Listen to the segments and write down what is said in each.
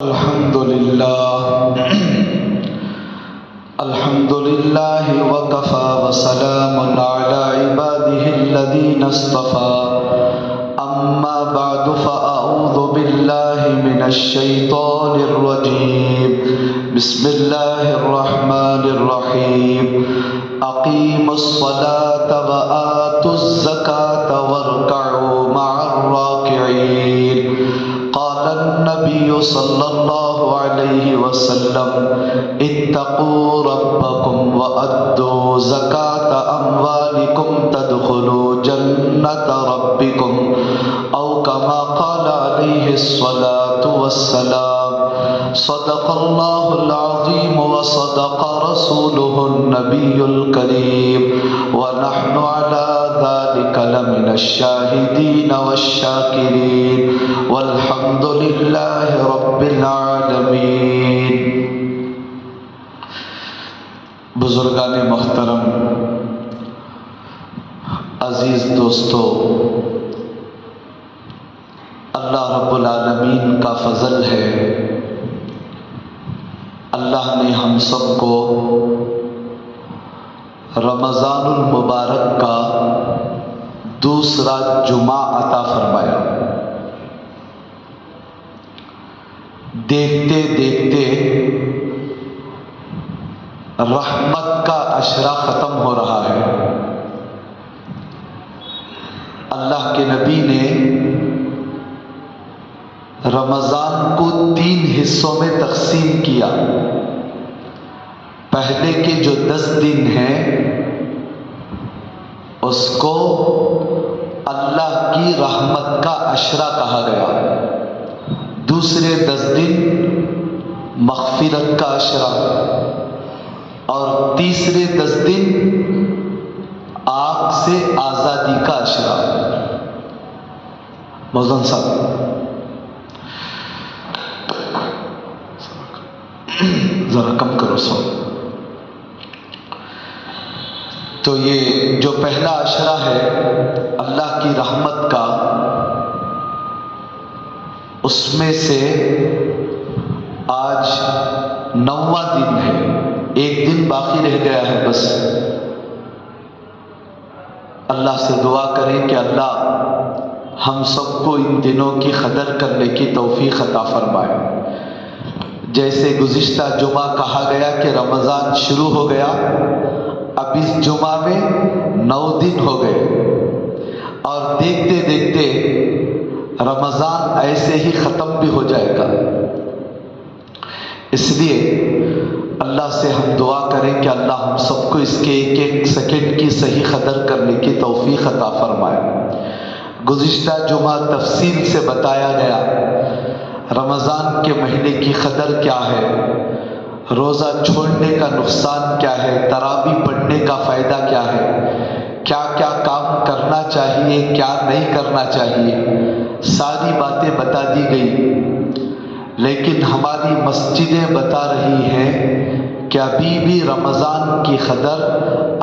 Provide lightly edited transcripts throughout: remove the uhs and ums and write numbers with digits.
الحمد لله وكفى وسلام على عباده الذين اصطفى أما بعد فأعوذ بالله من الشيطان الرجيم بسم الله الرحمن الرحيم أقيموا الصلاة وآتوا الزكاة واركعوا مع الراكعين قال النبي صلى الله عليه وسلم اتقوا ربكم وأدوا زكاة أموالكم تدخلوا جنة ربكم أو كما قال عليه الصلاة والسلام صدق الله العظيم وصدق رسوله النبي الكريم ونحن على ذلك لمن الشاهدين والشاكرين والحمد لله رب العالمين۔ بزرگان محترم، عزیز دوستو، اللہ رب العالمین کا فضل ہے، اللہ نے ہم سب کو رمضان المبارک کا دوسرا جمعہ عطا فرمایا۔ دیکھتے دیکھتے رحمت کا عشرہ ختم ہو رہا ہے۔ اللہ کے نبی نے رمضان کو 3 حصوں میں تقسیم کیا۔ پہلے کے جو 10 دن ہیں اس کو اللہ کی رحمت کا عشرہ کہا گیا، دوسرے 10 دن مغفرت کا عشرہ، اور تیسرے 10 دن آگ سے آزادی کا عشرہ۔ موزن صاحب ذرا کم کرو سو۔ تو یہ جو پہلا عشرہ ہے اللہ کی رحمت کا، اس میں سے آج 9واں دن ہے، 1 دن باقی رہ گیا ہے بس۔ اللہ سے دعا کریں کہ اللہ ہم سب کو ان دنوں کی قدر کرنے کی توفیق عطا فرمائے۔ جیسے گزشتہ جمعہ کہا گیا کہ رمضان شروع ہو گیا، اب اس جمعہ میں 9 دن ہو گئے، اور دیکھتے دیکھتے رمضان ایسے ہی ختم بھی ہو جائے گا۔ اس لیے اللہ سے ہم دعا کریں کہ اللہ ہم سب کو اس کے 1-1 سیکنڈ کی صحیح قدر کرنے کی توفیق عطا فرمائے۔ گزشتہ جمعہ تفصیل سے بتایا گیا رمضان کے مہینے کی قدر کیا ہے، روزہ چھوڑنے کا نقصان کیا ہے، تراویح پڑھنے کا فائدہ کیا ہے، کیا کیا کام کرنا چاہیے، کیا نہیں کرنا چاہیے، ساری باتیں بتا دی گئی۔ لیکن ہماری مسجدیں بتا رہی ہیں کہ ابھی بھی رمضان کی قدر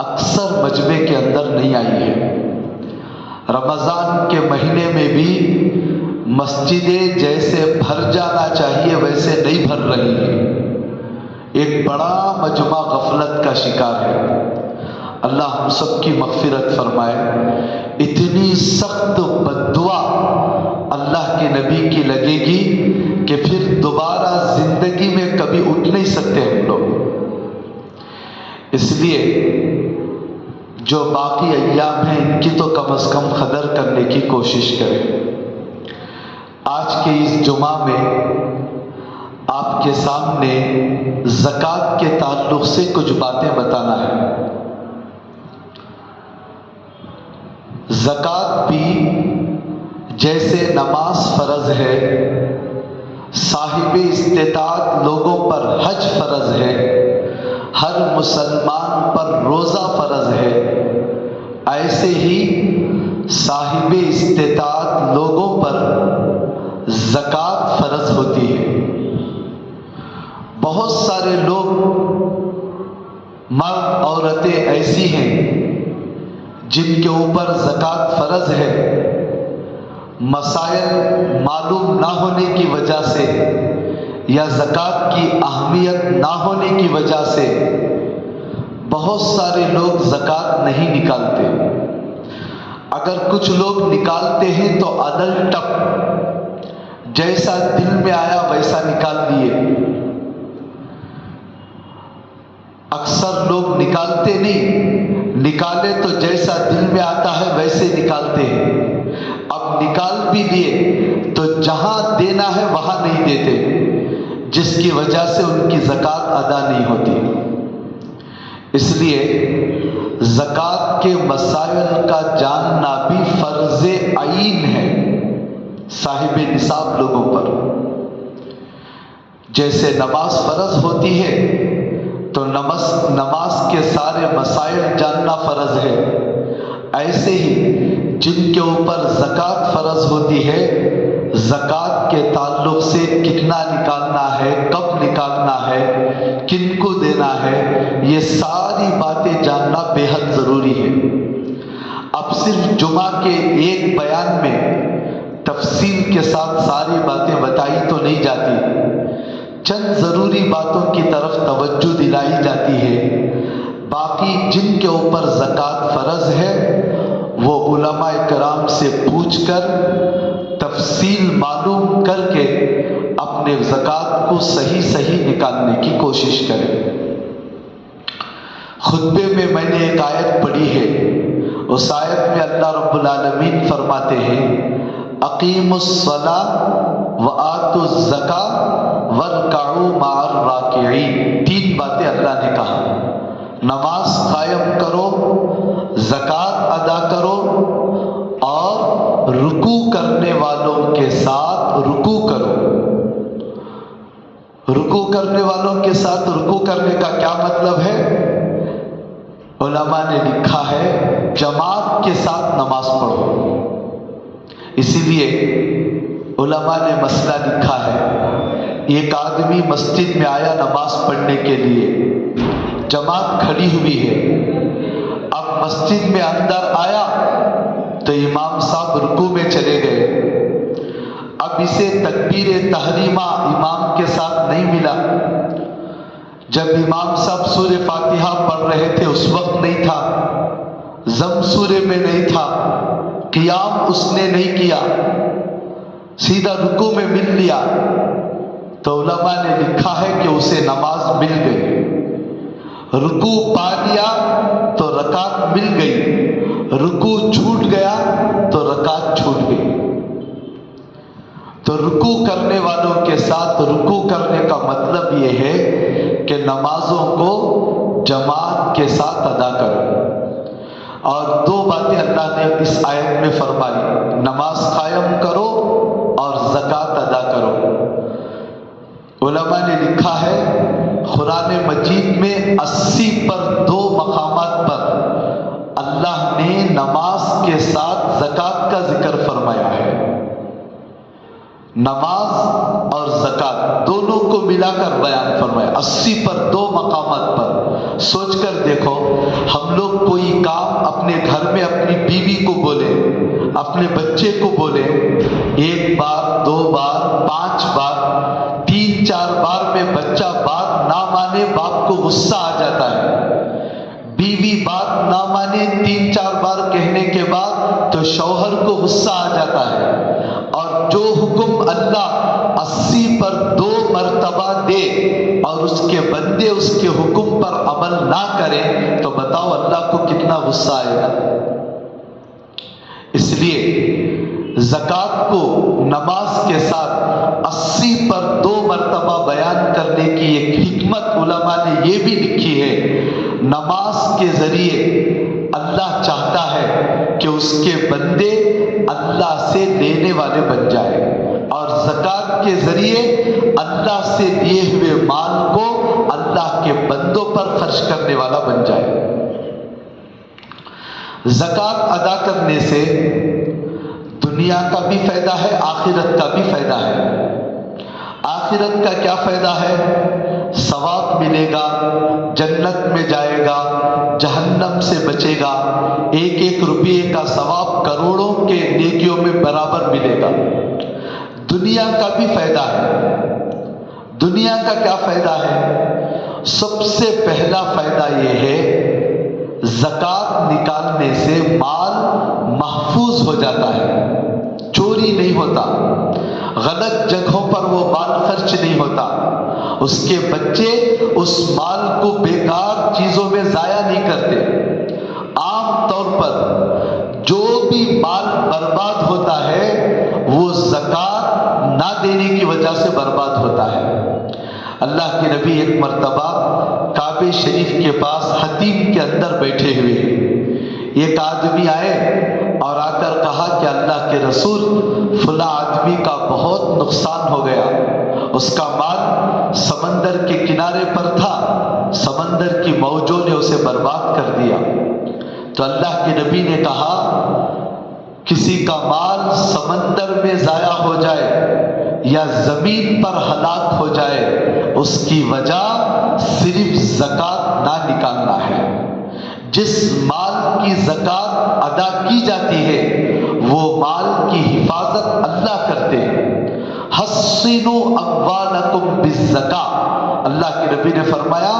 اکثر مجمع کے اندر نہیں آئی ہے۔ رمضان کے مہینے میں بھی مسجدیں جیسے بھر جانا چاہیے ویسے نہیں بھر رہی ہیں۔ ایک بڑا مجمع غفلت کا شکار ہے۔ اللہ ہم سب کی مغفرت فرمائے۔ اتنی سخت بددعا اللہ کے نبی کی لگے گی کہ پھر دوبارہ زندگی میں کبھی اٹھ نہیں سکتے ہم لوگ۔ اس لیے جو باقی ایام ہیں ان کی تو کم از کم قدر کرنے کی کوشش کریں۔ آج کے اس جمعہ میں آپ کے سامنے زکوٰۃ کے تعلق سے کچھ باتیں بتانا ہے۔ زکوٰۃ بھی جیسے نماز فرض ہے، صاحب استطاعت لوگوں پر حج فرض ہے، ہر مسلمان پر روزہ فرض ہے، ایسے ہی صاحب استطاعت لوگوں پر زکوٰۃ فرض ہوتی ہے۔ بہت سارے لوگ، مرد عورتیں ایسی ہیں جن کے اوپر زکوٰۃ فرض ہے، مسائل معلوم نہ ہونے کی وجہ سے یا زکوٰۃ کی اہمیت نہ ہونے کی وجہ سے بہت سارے لوگ زکوٰۃ نہیں نکالتے. اگر کچھ لوگ نکالتے ہیں تو عدل ٹپ، جیسا دل میں آیا ویسا نکال لیے. اکثر لوگ نکالتے نہیں، نکالے تو جیسا دل میں آتا ہے ویسے نکالتے ہیں. اب نکال بھی دیے تو جہاں دینا ہے وہاں نہیں دیتے، جس کی وجہ سے ان کی زکوٰۃ ادا نہیں ہوتی. اس لیے زکوٰۃ کے مسائل کا جاننا بھی فرض عین ہے صاحب نصاب لوگوں پر. جیسے نماز فرض ہوتی ہے تو نماز کے سارے مسائل جاننا فرض ہے، ایسے ہی جن کے اوپر زکوٰۃ فرض ہوتی ہے، زکوٰۃ کے تعلق سے کتنا نکالنا ہے، کب نکالنا ہے، کن کو دینا ہے، یہ ساری باتیں جاننا بے حد ضروری ہے. اب صرف جمعہ کے ایک بیان میں تفصیل کے ساتھ ساری باتیں بتائی تو نہیں جاتی، چند ضروری باتوں کی طرف توجہ دلائی جاتی ہے. باقی جن کے اوپر زکوٰۃ فرض ہے وہ علماء کرام سے پوچھ کر تفصیل معلوم کر کے اپنے زکوٰۃ کو صحیح نکالنے کی کوشش کریں. خطبے میں نے ایک آیت پڑھی ہے، اس آیت میں اللہ رب العالمین فرماتے ہیں اقیموا الصلاۃ وآتوا الزکاۃ وارکعوا مع الراکعین. 3 باتیں اللہ نے کہا. نماز قائم کرو، زکوٰۃ ادا کرو اور رکوع کرنے والوں کے ساتھ رکوع کرو. رکوع کرنے والوں کے ساتھ رکوع کرنے کا کیا مطلب ہے؟ علماء نے لکھا ہے جماعت کے ساتھ نماز پڑھو. اسی لیے علماء نے مسئلہ لکھا ہے، ایک آدمی مسجد میں آیا نماز پڑھنے کے لیے، جماعت کھڑی ہوئی ہے. اب مسجد میں اندر آیا تو امام صاحب رکوع میں چلے گئے. اب اسے تکبیر تحریمہ امام کے ساتھ نہیں ملا. جب امام صاحب سورہ فاتحہ پڑھ رہے تھے اس وقت نہیں تھا، ضم سورے میں نہیں تھا، قیام اس نے نہیں کیا، سیدھا رکوع میں مل لیا، تو علماء نے لکھا ہے کہ اسے نماز مل گئی. رکوع پا لیا تو رکعت مل گئی، رکوع چھوٹ گیا تو رکعت چھوٹ گئی. تو رکوع کرنے والوں کے ساتھ رکوع کرنے کا مطلب یہ ہے کہ نمازوں کو جماعت کے ساتھ ادا کرو. اور 2 باتیں اللہ نے اس آیت میں فرمائی، نماز قائم کرو اور زکوٰۃ ادا کرو. علماء نے لکھا ہے قرآن مجید میں 80 پر 2 مقامات پر اللہ نے نماز کے ساتھ زکوٰۃ کا ذکر فرمایا ہے. نماز اور زکوٰۃ دونوں کو ملا کر بیان فرمایا 80 پر 2 مقامات پر. سوچ کر دیکھو، ہم لوگ کوئی کام اپنے گھر میں اپنی بیوی کو بولے، اپنے بچے کو بولے، 1 بار 2 بار 5 بار 3-4 بار میں بچہ بات نہ مانے باپ کو غصہ آ جاتا ہے. بیوی بات نہ مانے 3-4 بار کہنے کے بعد تو شوہر کو غصہ آ جاتا ہے. اور جو حکم اللہ 80 پر 2 مرتبہ دے اور اس کے بندے اس کے حکم پر عمل نہ کریں تو بتاؤ اللہ کو کتنا غصہ آئے گا. اس لیے زکوٰۃ کو نماز کے ساتھ 80 پر 2 مرتبہ بیان کرنے کی ایک حکمت علماء نے یہ بھی لکھی ہے. نماز کے ذریعے اللہ چاہتا ہے کہ اس کے بندے اللہ سے لینے والے بن جائے، اور زکوٰۃ کے ذریعے اللہ سے دیے ہوئے مال کو اللہ کے بندوں پر خرچ کرنے والا بن جائے. زکوٰۃ ادا کرنے سے دنیا کا بھی فائدہ ہے، آخرت کا بھی فائدہ ہے. آخرت کا کیا فائدہ ہے؟ ثواب ملے گا، جنت میں جائے گا، جہنم سے بچے گا. 1-1 روپیے کا ثواب کروڑوں کے نیکیوں میں برابر ملے گا. دنیا کا بھی فائدہ ہے. دنیا کا کیا فائدہ ہے؟ سب سے پہلا فائدہ یہ ہے زکوٰۃ نکالنے سے مال محفوظ ہو جاتا ہے، چوری نہیں ہوتا، غلط جگہوں پر وہ مال خرچ نہیں ہوتا، اس کے بچے اس مال کو بیکار چیزوں میں ضائع نہیں کرتے۔ عام طور پر جو بھی مال برباد ہوتا ہے وہ زکوٰۃ نہ دینے کی وجہ سے برباد ہوتا ہے۔ اللہ کے نبی ایک مرتبہ کعبہ شریف کے پاس حتیم کے اندر بیٹھے ہوئے، ایک آدمی آئے اور آ کر کہا کہ اللہ کے رسول، فلاں آدمی کا بہت نقصان ہو گیا، اس کا مال سمندر کے کنارے پر تھا، سمندر کی موجوں نے اسے برباد کر دیا۔ تو اللہ کے نبی نے کہا کسی کا مال سمندر میں ضائع ہو جائے یا زمین پر ہلاک ہو جائے، اس کی وجہ صرف زکوٰۃ نہ نکالنا ہے۔ جس مال کی زکوٰۃ ادا کی جاتی ہے وہ مال کی حفاظت اللہ کرتے ہیں۔ حصنوا اموالکم بالزکاۃ، اللہ کے نبی نے فرمایا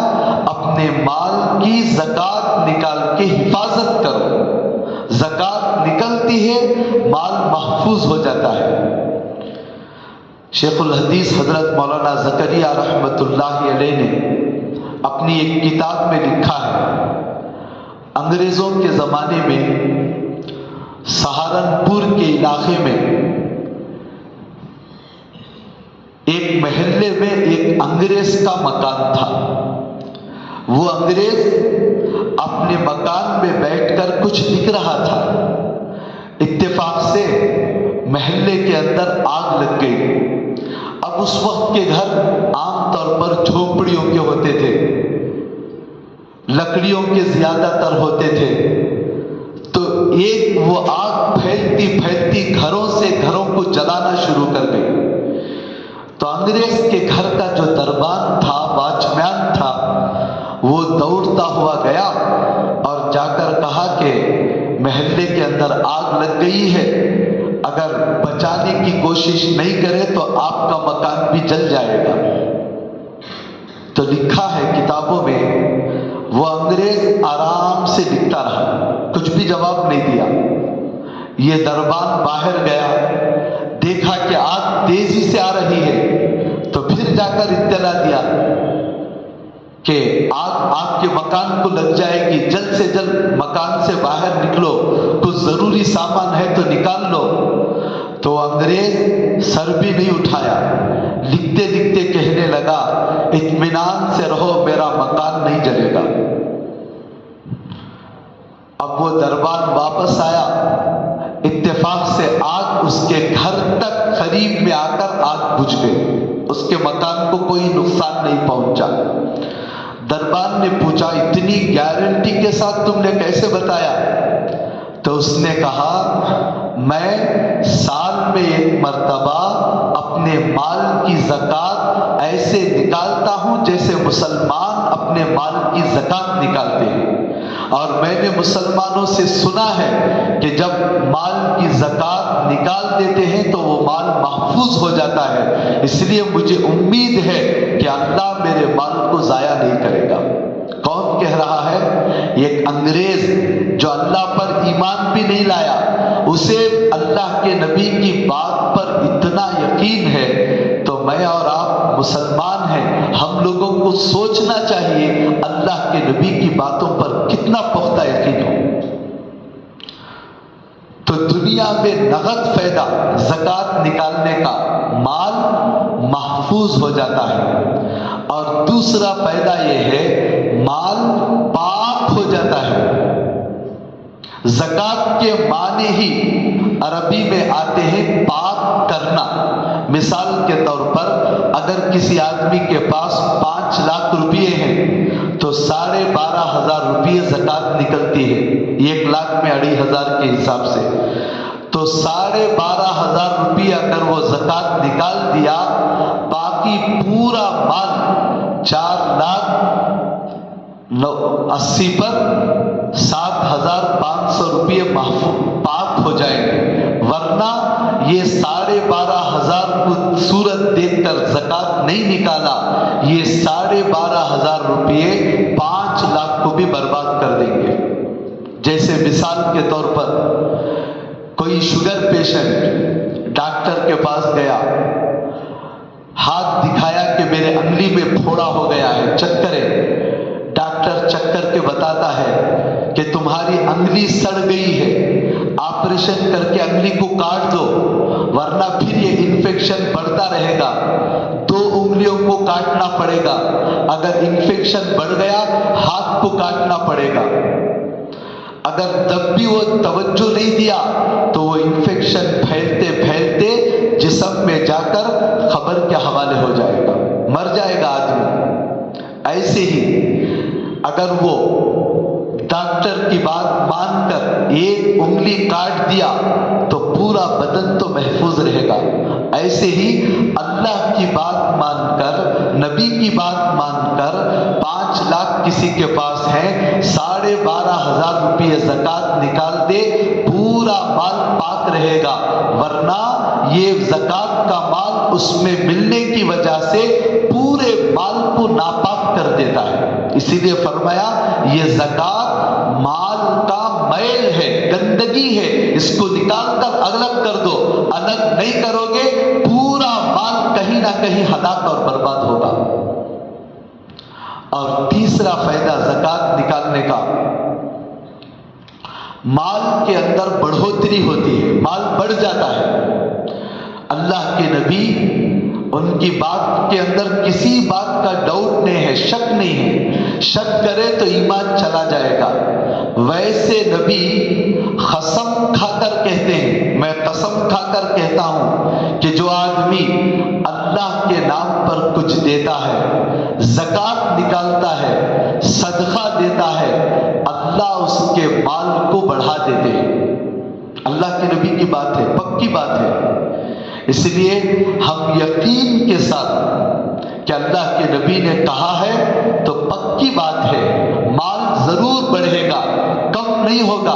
اپنے مال کی زکوٰۃ نکال کے حفاظت کرو۔ زکوٰۃ نکلتی ہے، مال محفوظ ہو جاتا ہے۔ شیخ الحدیث حضرت مولانا زکریا رحمۃ اللہ علیہ نے اپنی ایک کتاب میں لکھا ہے، انگریزوں کے زمانے میں سہارنپور کے علاقے میں ایک محلے میں ایک انگریز کا مکان تھا۔ وہ انگریز اپنے مکان میں بیٹھ کر کچھ لکھ رہا تھا، اتفاق سے محلے کے اندر آگ لگ گئی۔ اب اس وقت کے گھر عام طور پر جھونپڑیوں کے ہوتے تھے، لکڑیوں کے زیادہ تر ہوتے تھے، تو ایک وہ آگ پھیلتی پھیلتی گھروں کو جلانا شروع کر گئی۔ تو انگریز کے گھر کا جو دربان تھا، واچ مین تھا، وہ دوڑتا ہوا گیا اور جا کر کہا کہ محلے کے اندر آگ لگ گئی ہے، اگر بچانے کی کوشش نہیں کرے تو آپ کا مکان بھی جل جائے گا۔ تو لکھا ہے کتابوں میں وہ انگریز آرام سے لکھتا رہا، کچھ بھی جواب نہیں دیا۔ یہ دربان باہر گیا، دیکھا کہ آگ تیزی سے آ رہی ہے، تو پھر جا کر اطلاع دیا کہ آگ آپ کے مکان کو لگ جائے گی، جلد سے جلد مکان سے باہر نکلو، کچھ ضروری سامان ہے تو نکال لو۔ تو انگریز سر بھی نہیں اٹھایا، لکھتے لکھتے کہنے لگا اطمینان سے رہو، میرا مکان نہیں جلے گا۔ اب وہ دربان واپس آیا، اتفاق سے آگ اس کے گھر تک قریب میں آ کر آگ بجھ گئی، اس کے مکان کو کوئی نقصان نہیں پہنچا۔ دربان نے پوچھا اتنی گارنٹی کے ساتھ تم نے کیسے بتایا؟ تو اس نے کہا میں سال میں ایک مرتبہ اپنے مال کی زکوٰۃ ایسے نکالتا ہوں جیسے مسلمان اپنے مال کی زکوٰۃ نکالتے ہیں، اور میں نے مسلمانوں سے سنا ہے کہ جب مال کی زکوٰۃ نکال دیتے ہیں تو وہ مال محفوظ ہو جاتا ہے، اس لیے مجھے امید ہے کہ اللہ میرے مال کو ضائع نہیں کرے گا۔ کون کہہ رہا ہے؟ ایک انگریز جو اللہ پر ایمان بھی نہیں لایا، اسے اللہ کے نبی کی بات پر اتنا یقین ہے، تو میں اور آپ مسلمان ہیں، ہم لوگوں کو سوچنا چاہیے اللہ کے نبی کی باتوں پر کتنا پختہ یقین ہو۔ تو دنیا میں نقد فائدہ زکوٰۃ نکالنے کا، مال محفوظ ہو جاتا ہے، اور دوسرا فائدہ یہ ہے مال پاک ہو جاتا ہے۔ زکوٰۃ کے معنی ہی عربی میں آتے ہیں پاک کرنا۔ مثال کے طور پر اگر کسی آدمی کے پاس 5 لاکھ روپیے ہیں تو 12,500 روپیے زکوٰۃ نکلتی ہے، 1 لاکھ میں 2,500 کے حساب سے، تو 12,500 روپیہ اگر وہ زکوٰۃ نکال دیا، باقی پورا مال 4,80,000 پر 7,500 روپیے پاک ہو جائیں گے، ورنہ یہ 12,500 12,000 کو صورت دیکھ کر زکوٰۃ نہیں نکالا، یہ 12,500 روپئے 5 لاکھ کو بھی برباد کر دیں گے۔ جیسے مثال کے طور پر کوئی شوگر پیشنٹ ڈاکٹر کے پاس گیا، ہاتھ دکھایا کہ میرے انگلی میں پھوڑا ہو گیا ہے، چیک کریں۔ ڈاکٹر چیک کر کے بتاتا ہے کہ تمہاری انگلی سڑ گئی ہے، آپریشن کر کے انگلی کو کاٹ دو، ورنہ پھر یہ انفیکشن بڑھتا رہے گا، 2 انگلیوں کو کاٹنا پڑے گا، اگر انفیکشن بڑھ گیا ہاتھ کو کاٹنا پڑے گا۔ اگر تب بھی وہ توجہ نہیں دیا تو وہ انفیکشن پھیلتے پھیلتے جسم میں جا کر خبر کے حوالے ہو جائے گا، مر جائے گا آدمی۔ ایسے ہی اگر وہ ڈاکٹر کی بات مان کر ایک انگلی کاٹ دیا تو پورا بدن تو محفوظ رہے گا۔ ایسے ہی اللہ کی بات مان کر، نبی کی بات مان کر 5 لاکھ کسی کے پاس ہیں، 12,500 روپئے زکوٰۃ نکال دے، پورا مال پاک رہے گا، ورنہ یہ زکوٰۃ کا مال اس میں ملنے کی وجہ سے پورے مال کو ناپاک کر دیتا ہے۔ اسی لیے فرمایا یہ زکوٰۃ مال کا میل ہے، گندگی ہے، اس کو نکال کر الگ کر دو، الگ نہیں کرو گے پورا مال کہیں نہ کہیں ہلاک اور برباد ہوگا۔ اور تیسرا فائدہ زکوٰۃ نکالنے کا، مال کے اندر بڑھوتری ہوتی ہے، مال بڑھ جاتا ہے۔ اللہ کے نبی ان کی بات کے اندر کسی بات کا ڈاؤٹ نہیں ہے، شک نہیں ہے، شک کرے تو ایمان چلا جائے گا۔ ویسے نبی قسم کھا کر کہتے ہیں، میں قسم کھا کر کہتا ہوں کہ جو آدمی اللہ کے نام پر کچھ دیتا ہے، زکوٰۃ نکالتا ہے، صدقہ دیتا ہے، اللہ اس کے مال کو بڑھا دیتے ہیں۔ اللہ کے نبی کی بات ہے، پکی بات ہے۔ اس لیے ہم یقین کے ساتھ کہ اللہ کے نبی نے کہا ہے تو پکی بات ہے، مال ضرور بڑھے گا، کم نہیں ہوگا۔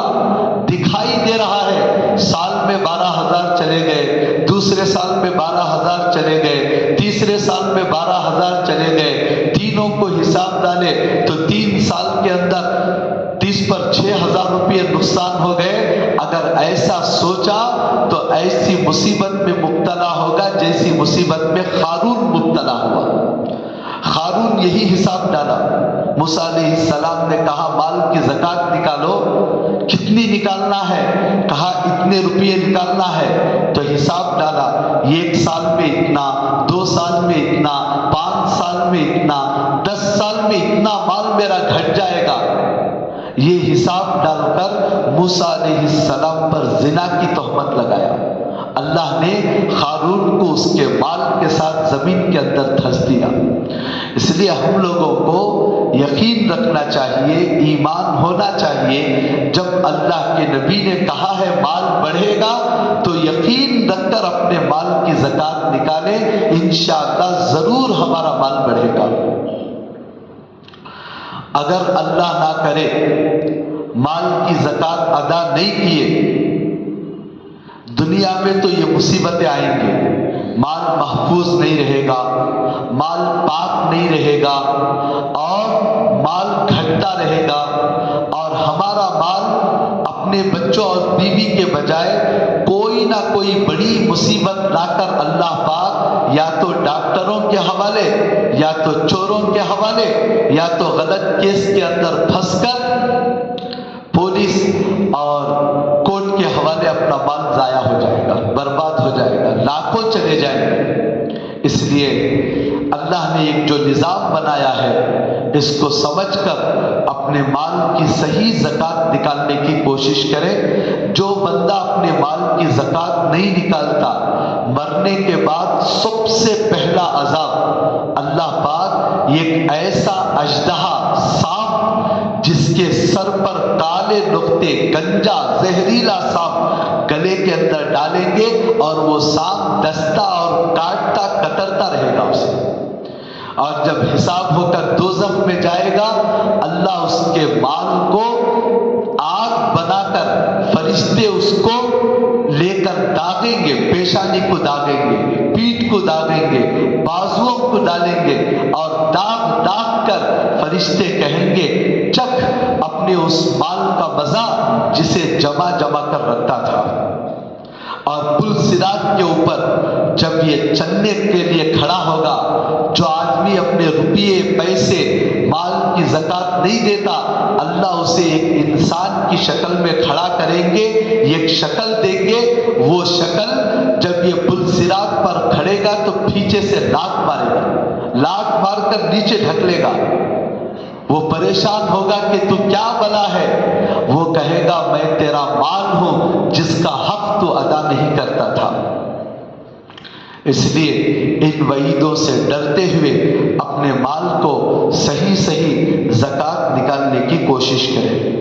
دکھائی دے رہا ہے سال میں 12,000 چلے گئے، دوسرے سال میں 12,000 چلے گئے، تیسرے سال میں 12,000 چلے گئے، تینوں کو حساب ڈالے تو 3 سال کے اندر 30 پر 6,000 روپئے نقصان ہو گئے۔ اگر ایسا سوچا تو ایسی مصیبت میں مبتلا ہوگا جیسی مصیبت میں قارون مبتلا ہوا۔ قارون یہی حساب ڈالا۔ موسیٰ علیہ السلام نے کہا مال کی زکوٰۃ نکالو، کتنی نکالنا ہے؟ کہا اتنے روپئے نکالنا ہے، تو حساب ڈالا، 1 سال میں اتنا، 2 سال میں اتنا، 5 سال میں اتنا، 10 سال میں اتنا مال میرا گھٹ جائے گا۔ یہ حساب ڈال کر موسیٰ علیہ السلام پر زنا کی تہمت لگایا۔ اللہ نے قارون کو اس کے مال کے ساتھ زمین کے اندر دھنس دیا۔ اس لیے ہم لوگوں کو یقین رکھنا چاہیے، ایمان ہونا چاہیے، جب اللہ کے نبی نے کہا ہے مال بڑھے گا تو یقین رکھ کر اپنے مال کی زکوٰۃ نکالیں، انشاءاللہ ضرور ہمارا مال بڑھے گا۔ اگر اللہ نہ کرے مال کی زکوٰۃ ادا نہیں کیے، دنیا میں تو یہ مصیبتیں آئیں گی، مال محفوظ نہیں رہے گا، مال پاک نہیں رہے گا، اور مال گھٹتا رہے گا، اور ہمارا مال اپنے بچوں اور بیوی کے بجائے کوئی نہ کوئی بڑی مصیبت لا کر اللہ پاک یا تو ڈاکٹروں کے حوالے، یا تو چوروں کے حوالے، یا تو غلط کیس کے اندر پھنس کر پولیس اور کورٹ کے حوالے اپنا مال ضائع ہو جائے گا، برباد ہو جائے گا، لاکھوں چلے جائیں گے۔ اس لیے اللہ نے ایک جو نظام بنایا ہے، اس کو سمجھ کر اپنے مال کی صحیح زکوٰۃ نکالنے کی کوشش کرے۔ جو بندہ اپنے مال کی زکوٰۃ نہیں نکالتا، مرنے کے بعد سب سے پہلا عذاب اللہ پاک ایک ایسا اژدہا، سانپ جس کے سر پر کالے نقطے، گنجا زہریلا سانپ گلے کے اندر ڈالیں گے، اور وہ سانپ ڈستا اور کاٹتا کترتا رہے گا اسے، اور جب حساب ہو کر دوزخ میں جائے گا، اللہ اس کے مال کو آگ بنا کر فرشتے اس کو لے کر داغیں گے، پیشانی کو داغیں گے، کو داغیں گے، بازوؤں کو ڈالیں گے، اور داغ داغ کر فرشتے کہیں گے چکھ اپنے اس مال کا مزہ جسے جمع کر رکھتا تھا۔ اور پل صراط کے اوپر جب یہ چلنے کے لیے کھڑا ہوگا، جو آدمی اپنے روپیے پیسے مال کی زکوٰۃ نہیں دیتا، اللہ اسے ایک انسان کی شکل میں کھڑا کریں گے، ایک شکل دیں گے، وہ شکل جب یہ پل صراط پر کھڑے گا تو پیچھے سے لات مارے گا، لات مار کر نیچے ڈھکلے گا۔ وہ پریشان ہوگا کہ تو کیا بلا ہے؟ وہ کہے گا میں تیرا مال ہوں جس کا حق تو ادا نہیں کرتا تھا۔ اس لیے ان وعیدوں سے ڈرتے ہوئے اپنے مال کو صحیح زکوٰۃ نکالنے کی کوشش کریں۔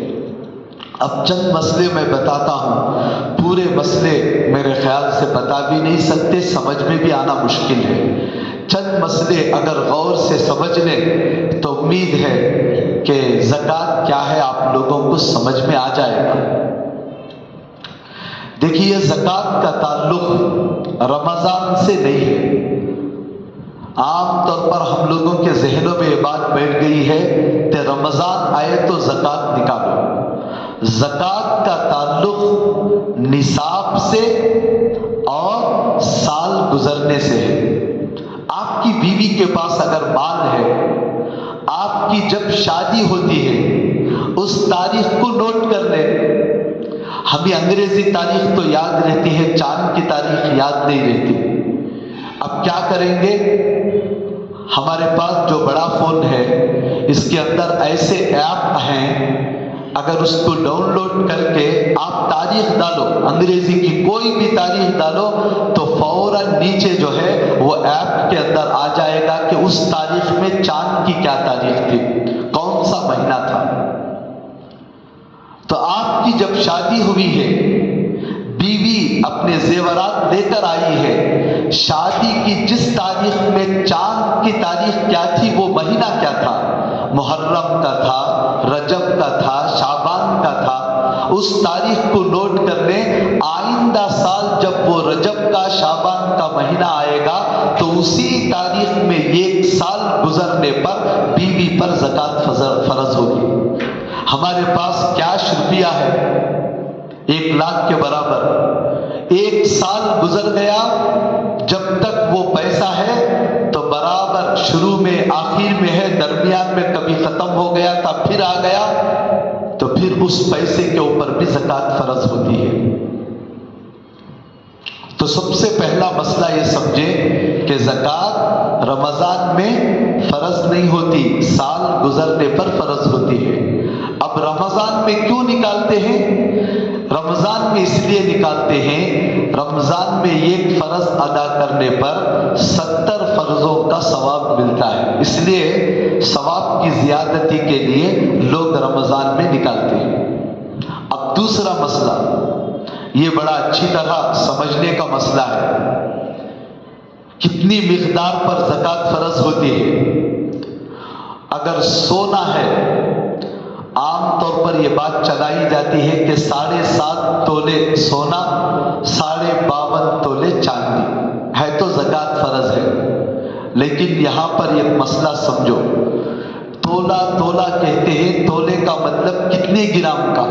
اب چند مسئلے میں بتاتا ہوں، پورے مسئلے میرے خیال سے بتا بھی نہیں سکتے، سمجھ میں بھی آنا مشکل ہے۔ چند مسئلے اگر غور سے سمجھ لیں تو امید ہے کہ زکوٰۃ کیا ہے آپ لوگوں کو سمجھ میں آ جائے گا۔ دیکھیے زکوٰۃ کا تعلق رمضان سے نہیں ہے۔ عام طور پر ہم لوگوں کے ذہنوں میں یہ بات بیٹھ گئی ہے کہ رمضان آئے تو زکوٰۃ نکالو۔ زکوٰۃ کا تعلق نصاب سے اور سال گزرنے سے ہے۔ آپ کی بیوی کے پاس اگر مال ہے، آپ کی جب شادی ہوتی ہے اس تاریخ کو نوٹ کر لیں۔ ہمیں انگریزی تاریخ تو یاد رہتی ہے، چاند کی تاریخ یاد نہیں رہتی۔ اب کیا کریں گے؟ ہمارے پاس جو بڑا فون ہے اس کے اندر ایسے ایپ ہیں، اگر اس کو ڈاؤن لوڈ کر کے آپ تاریخ ڈالو، انگریزی کی کوئی بھی تاریخ ڈالو تو فوراً نیچے جو ہے وہ ایپ کے اندر آ جائے گا کہ اس تاریخ میں چاند کی کیا تاریخ تھی، کون سا مہینہ تھا۔ تو آپ کی جب شادی ہوئی ہے، بیوی اپنے زیورات لے کر آئی ہے، شادی کی جس تاریخ میں چاند کی تاریخ کیا تھی، وہ مہینہ کیا تھا، محرم کا تھا، رجب کا تھا، شعبان کا تھا، اس تاریخ کو نوٹ کر لیں۔ آئندہ سال جب وہ رجب کا شعبان کا مہینہ آئے گا تو اسی تاریخ میں ایک سال گزرنے پر بیوی پر زکوٰۃ فرض ہوگی۔ ہمارے پاس کیش روپیہ ہے 1 لاکھ کے برابر، ایک سال گزر گیا، جب تک وہ پیسہ ہے تو برابر شروع میں آخر میں ہے، درمیان میں کبھی ختم ہو گیا تھا پھر آ گیا، تو پھر اس پیسے کے اوپر بھی زکوٰۃ فرض ہوتی ہے۔ تو سب سے پہلا مسئلہ یہ سمجھیں کہ زکوٰۃ رمضان میں فرض نہیں ہوتی، سال گزرنے پر فرض ہوتی ہے۔ اب رمضان میں کیوں نکالتے ہیں؟ رمضان میں اس لیے نکالتے ہیں، رمضان میں ایک فرض ادا کرنے پر 70 فرضوں کا ثواب ملتا ہے، اس لیے ثواب کی زیادتی کے لیے لوگ رمضان میں نکالتے ہیں۔ اب دوسرا مسئلہ، یہ بڑا اچھی طرح سمجھنے کا مسئلہ ہے، کتنی مقدار پر زکوٰۃ فرض ہوتی ہے۔ اگر سونا ہے، عام طور پر یہ بات چلائی جاتی ہے کہ 7.5 تولے سونا، 52.5 تولے چاندی ہے تو زکوٰۃ فرض ہے۔ لیکن یہاں پر ایک مسئلہ سمجھو، تولا کہتے ہیں، تولے کا مطلب کتنے گرام کا۔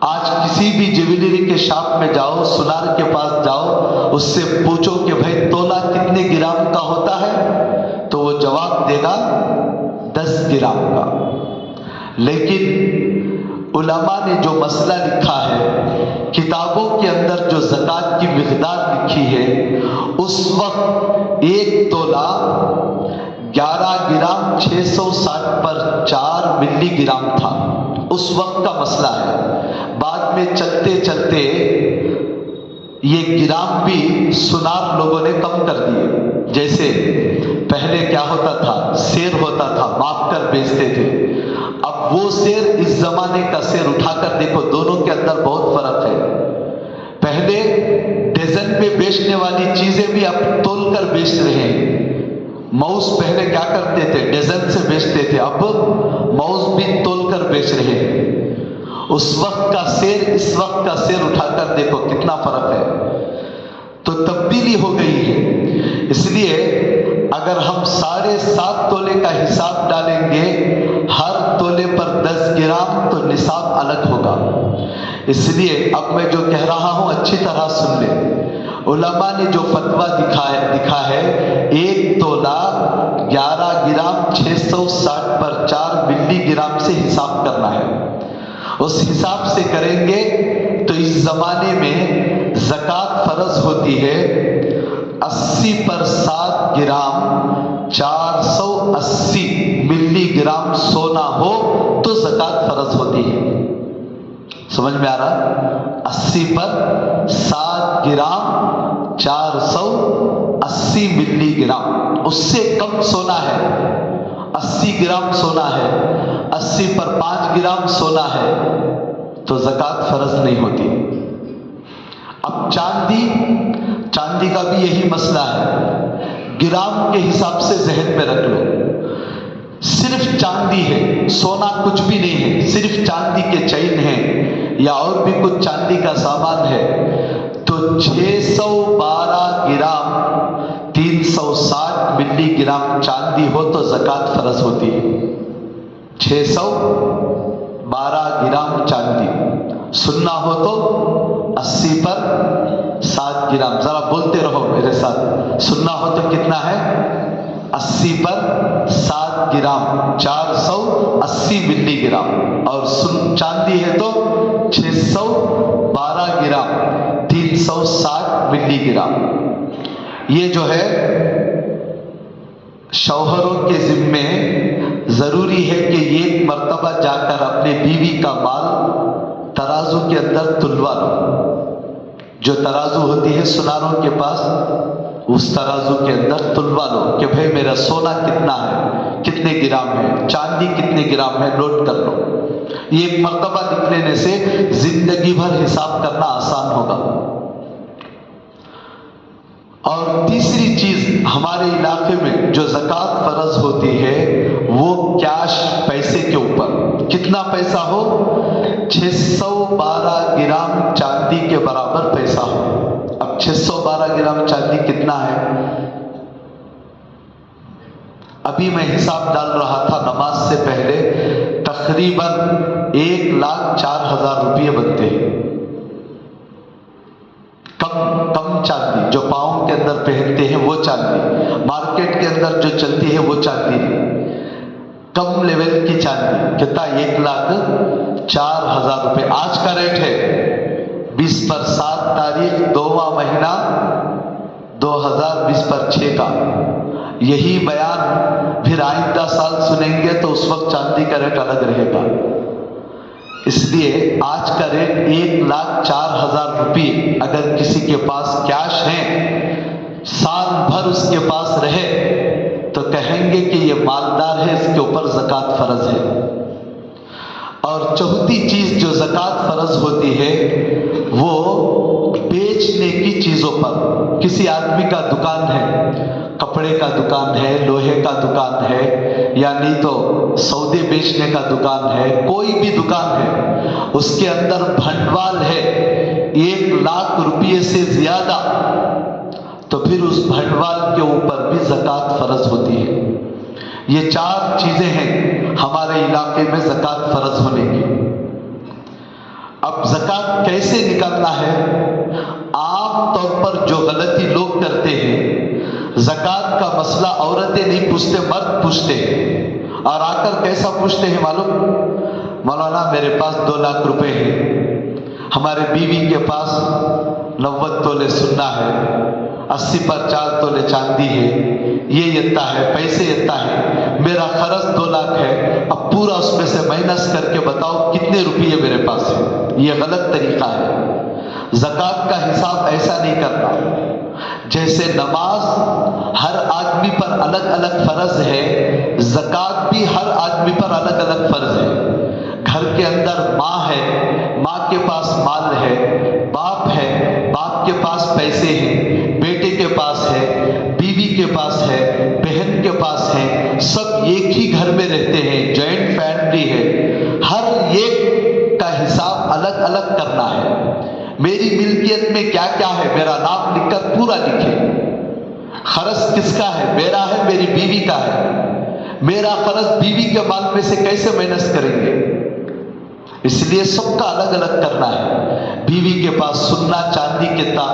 آج کسی بھی جیولری کے شاپ میں جاؤ، سونار کے پاس جاؤ، اس سے پوچھو کہ بھائی تولا کتنے گرام کا ہوتا ہے، تو وہ جواب دے گا 10 گرام کا۔ لیکن علماء نے جو مسئلہ لکھا ہے، کتابوں کے اندر جو زکوٰۃ کی مقدار لکھی ہے، اس وقت 1 تولا 11 گرام 660 پر 4 ملی گرام تھا، اس وقت کا مسئلہ ہے۔ بعد میں چلتے چلتے یہ گرام بھی سونار لوگوں نے کم کر دیے۔ جیسے پہلے کیا ہوتا تھا، سیر ہوتا تھا، ماپ کر بیچتے تھے، اب وہ سیر اس زمانے کا سیر اٹھا کر دیکھو، دونوں کے اندر بہت فرق ہے۔ پہلے ڈزن میں بیچنے والی چیزیں بھی اب تول کر بیچ رہے ہیں۔ ماؤس پہلے کیا کرتے تھے، ڈزن سے بیچتے تھے، اب ماؤس بھی تول کر بیچ رہے ہیں۔ اس وقت کا سیر اس وقت کا سیر اٹھا کر دیکھو کتنا فرق ہے۔ تو تبدیلی ہو گئی ہے۔ اس لیے اگر ہم 7.5 تولے کا حساب ڈالیں گے، ہر تولے پر 10 گرام، تو نصاب الگ ہوگا۔ اس لیے اب میں جو کہہ رہا ہوں اچھی طرح سن لیں۔ علماء نے جو فتویٰ دکھا ہے 1 تولہ 11 گرام 660 پر 4 ملی گرام سے حساب کرنا ہے۔ اس حساب سے کریں گے تو اس زمانے میں زکوٰۃ فرض ہوتی ہے 80 پر 7 گرام 480 ملی گرام سونا ہو تو زکوٰۃ فرض ہوتی ہے۔ سمجھ میں آ رہا؟ 80 پر 7 گرام 480 ملی گرام، اس سے کم سونا ہے، 80 گرام سونا ہے، 80 پر 5 گرام سونا ہے تو زکوٰۃ فرض نہیں ہوتی۔ اب چاندی کا بھی یہی مسئلہ ہے، گرام کے حساب سے ذہن میں رکھ لو، صرف چاندی ہے، سونا کچھ بھی نہیں ہے، صرف چاندی کے چین ہیں یا اور بھی کچھ چاندی کا سامان ہے، تو 612 گرام 360 ملی گرام چاندی ہو تو زکوٰۃ فرض ہوتی ہے۔ 612 گرام چاندی سننا ہو تو 80 پر 7 گرام، ذرا بولتے رہو میرے ساتھ، سننا ہو تو کتنا ہے؟ 80 پر 7 گرام 480 ملی گرام، اور چاندی ہے تو 612 گرام 360 ملی گرام۔ یہ جو ہے شوہروں کے ذمے ضروری ہے کہ ایک مرتبہ جا کر اپنے بیوی کا مال ترازو کے اندر تلوا لو، جو ترازو ہوتی ہے سناروں کے پاس، اس ترازو کے اندر تلوا لو کہ بھئی میرا سونا کتنا ہے، کتنے گرام ہے، چاندی کتنے گرام ہے، نوٹ کر لو۔ یہ ایک مرتبہ لکھ لینے سے زندگی بھر حساب کرنا آسان ہوگا۔ اور تیسری چیز، ہمارے علاقے میں جو زکوٰۃ فرض ہوتی ہے وہ کیش پیسے کے اوپر، کتنا پیسہ ہو، 612 گرام چاندی کے برابر پیسہ ہو۔ اب 612 گرام چاندی کتنا ہے؟ ابھی میں حساب ڈال رہا تھا نماز سے پہلے، تقریباً 1,04,000 روپے بنتے ہیں۔ کم چاندی جو پاؤں کے اندر پہنتے ہیں وہ چاندی، مارکیٹ کے اندر جو چلتی ہے وہ چاندی نہیں، کم لیول کی چاندی کتنا، 1,04,000 روپے آج کا ریٹ ہے۔ 20 پر 7 تاریخ 2واں مہینہ 2020 پر 6 کا یہی بیان پھر آئندہ سال سنیں گے تو اس وقت چاندی کا ریٹ الگ رہے گا۔ اس لیے آج کا ریٹ 1,04,000 روپے اگر کسی کے پاس کیش ہے، سال بھر اس کے پاس رہے تو کہیں گے کہ یہ مالدار ہے، اس کے اوپر زکوٰۃ فرض ہے۔ اور چوتھی چیز جو زکوٰۃ فرض ہوتی ہے وہ بیچنے کی چیزوں پر، کسی آدمی کا دکان ہے، کپڑے کا دکان ہے، لوہے کا دکان ہے، یا نہیں تو سودے بیچنے کا دکان ہے، کوئی بھی دکان ہے، اس کے اندر بھنڈوال ہے 1,00,000 روپے سے زیادہ، تو پھر اس بھنڈوال کے اوپر بھی زکوٰۃ فرض ہوتی ہے۔ یہ 4 چیزیں ہیں ہمارے علاقے میں زکوٰۃ فرض ہونے کی۔ اب زکوٰۃ کیسے نکالنا ہے؟ عام طور پر جو غلطی لوگ کرتے ہیں، زکوٰۃ کا مسئلہ عورتیں نہیں پوچھتے، مرد پوچھتے ہیں، اور آ کر کیسا پوچھتے ہیں معلوم؟ مولانا میرے پاس 2 لاکھ روپے ہیں، ہمارے بیوی کے پاس 90 تولے سونا ہے، 80 پر 4 تولے چاندی ہے، یہ اتنا ہے، پیسے اتنا ہے، میرا خرچ 2 لاکھ ہے، اب پورا اس میں سے مائنس کر کے بتاؤ کتنے روپیے میرے پاس ہے۔ یہ غلط طریقہ ہے۔ زکوٰۃ کا حساب ایسا نہیں کرنا۔ جیسے نماز ہر آدمی پر الگ الگ فرض ہے، زکوٰۃ بھی ہر آدمی پر الگ الگ فرض ہے۔ گھر کے اندر ماں ہے، ماں کے پاس مال ہے، باپ ہے، باپ کے پاس پیسے ہیں، بیٹے کے پاس ہے، بیوی کے پاس ہے، بہن کے پاس ہے، سب ایک ہی گھر میں رہتے ہیں، جوائنٹ فیملی ہے، ہر ایک کا حساب الگ الگ کرنا ہے۔ میری ملکیت میں کیا کیا ہے میرا نام لکھ کر پورا لکھے. قرض کس کا ہے؟ میرا ہے، میری بیوی کا ہے. میرا قرض بیوی کے مال میں سے کیسے مائنس کریں گے؟ اس لیے سب کا الگ الگ کرنا ہے. بیوی کے پاس سونا چاندی کتنا،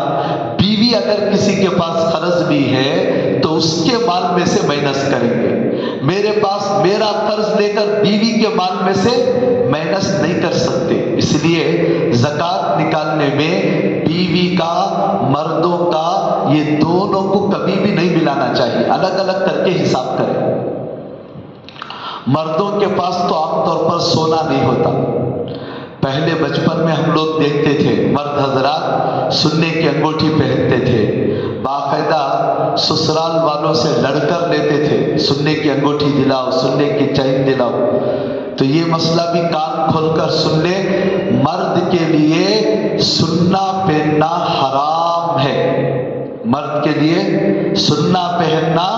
بیوی اگر کسی کے پاس قرض بھی ہے تو اس کے مال میں سے مائنس کریں گے. میرے پاس میرا قرض لے کر بیوی کے مال میں سے مائنس نہیں کر سکتے. اس لیے زکوٰۃ نکالنے میں بیوی کا، مردوں کا، یہ دونوں کو کبھی بھی نہیں ملانا چاہیے، الگ الگ کر کے حساب کریں. مردوں کے پاس تو عام طور پر سونا نہیں ہوتا. پہلے بچپن میں ہم لوگ دیکھتے تھے مرد حضرات سونے کی انگوٹھی پہنتے تھے، باقاعدہ سسرال والوں سے لڑ کر لیتے تھے، سونے کی انگوٹھی دلاؤ، سونے کی چین دلاؤ. تو یہ مسئلہ بھی کان کھول کر سن لے، مرد کے لیے سننا پہننا حرام ہے. مرد کے لیے سننا پہننا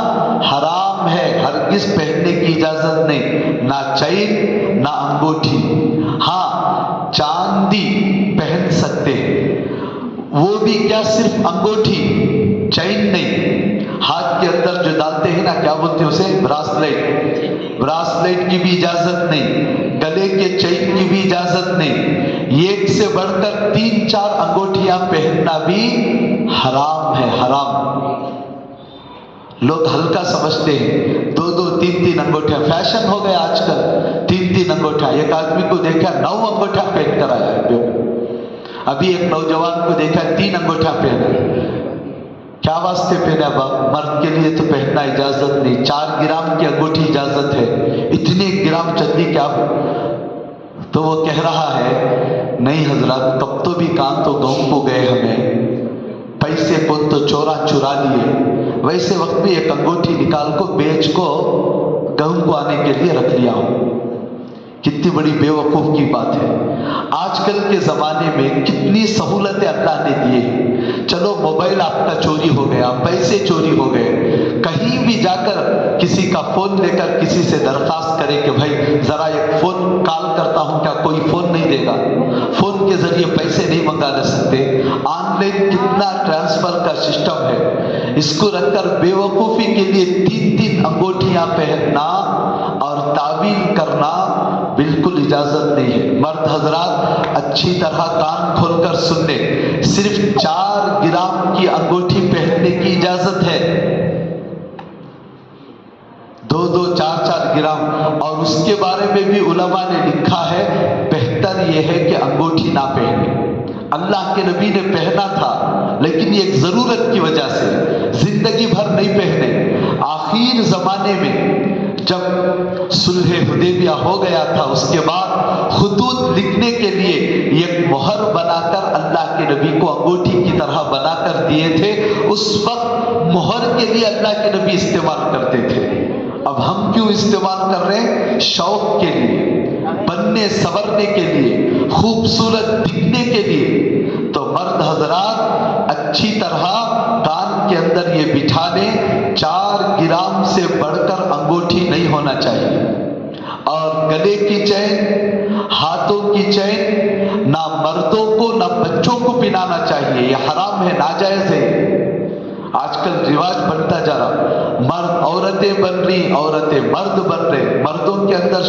حرام ہے، ہرگز پہننے کی اجازت نہیں، نہ چین نہ انگوٹھی. ہاں چاندی پہن سکتے ہیں، وہ بھی کیا صرف انگوٹھی، چین نہیں. ہاتھ کے اندر جو ڈالتے ہیں نا، کیا بولتے ہیں اسے، براسلیٹ، براسلیٹ کی بھی اجازت نہیں، گلے کے چین کی بھی اجازت نہیں. ایک سے بڑھ کر 3-4 انگوٹھیاں پہننا بھی حرام ہے، حرام. لوگ ہلکا سمجھتے ہیں، 2-2 3-3 انگوٹھیاں فیشن ہو گیا آج کل. 3-3 انگوٹھیاں، ایک آدمی کو دیکھا 9 انگوٹھیاں پہن کر آیا ہے. ابھی ایک نوجوان کو دیکھا 3 انگوٹھیاں پہن. کیا واسطے پہنا باپ؟ مرد کے لیے تو پہننا اجازت نہیں. 4 گرام کی انگوٹھی اجازت ہے، اتنے گرام چندی کیا؟ تو وہ کہہ رہا ہے نہیں حضرات، کب تو بھی کام تو گاؤں کو گئے، ہمیں پیسے کون تو چورا لیے، ویسے وقت میں ایک انگوٹھی نکال کو بیچ کو گاؤں کو آنے کے لیے رکھ لیا ہوں. کتنی بڑی بے وقوف کی بات ہے. آج کل کے زمانے میں کتنی سہولتیں اللہ نے دی ہیں. چلو موبائل آپ کا چوری ہو گیا، پیسے چوری ہو گئے، کہیں بھی جا کر کسی کا فون لے کر کسی سے درخواست کرے کہ بھائی ذرا ایک فون کال کرتا ہوں، کیا کوئی فون نہیں دے گا؟ فون کے ذریعے پیسے نہیں منگا سکتے. آن لائن کتنا ٹرانسفر کا سسٹم ہے. اس کو رکھ کر بے وقوفی کے لیے 3-3 انگوٹھیاں پہننا اور تعویل کرنا بالکل اجازت نہیں ہے. مرد حضرات اچھی طرح کان کھول کر سن لیں، صرف 4 گرام کی انگوٹھی پہننے کی اجازت ہے، 2-2 4-4 گرام. اور اس کے بارے میں بھی علماء نے لکھا ہے بہتر یہ ہے کہ انگوٹھی نہ پہنے. اللہ کے نبی نے پہنا تھا لیکن یہ ایک ضرورت کی وجہ سے، زندگی بھر نہیں پہنے. آخر زمانے میں جب صلح حدیبیہ ہو گیا تھا، اس کے بعد خطوط لکھنے کے لیے ایک مہر بنا کر اللہ کے نبی کو انگوٹھی کی طرح بنا کر دیے تھے. اس وقت مہر کے لیے اللہ کے نبی استعمال کرتے تھے. اب ہم کیوں استعمال کر رہے ہیں؟ شوق کے لیے، بننے سنورنے کے لیے، خوبصورت دکھنے کے لیے. تو مرد حضرات اچھی طرح کان کے اندر یہ بٹھا لیں، 4 گرام سے بڑھ کر انگوٹھی نہیں ہونا چاہیے. اور گلے کی چین، ہاتھوں کی چین نہ مردوں کو نہ بچوں کو پہنانا چاہیے، یہ حرام ہے، ناجائز ہے. آج کل رواج بنتا جا رہا، مرد عورتیں بن رہی، عورتیں مرد بن رہے. مردوں کے اندر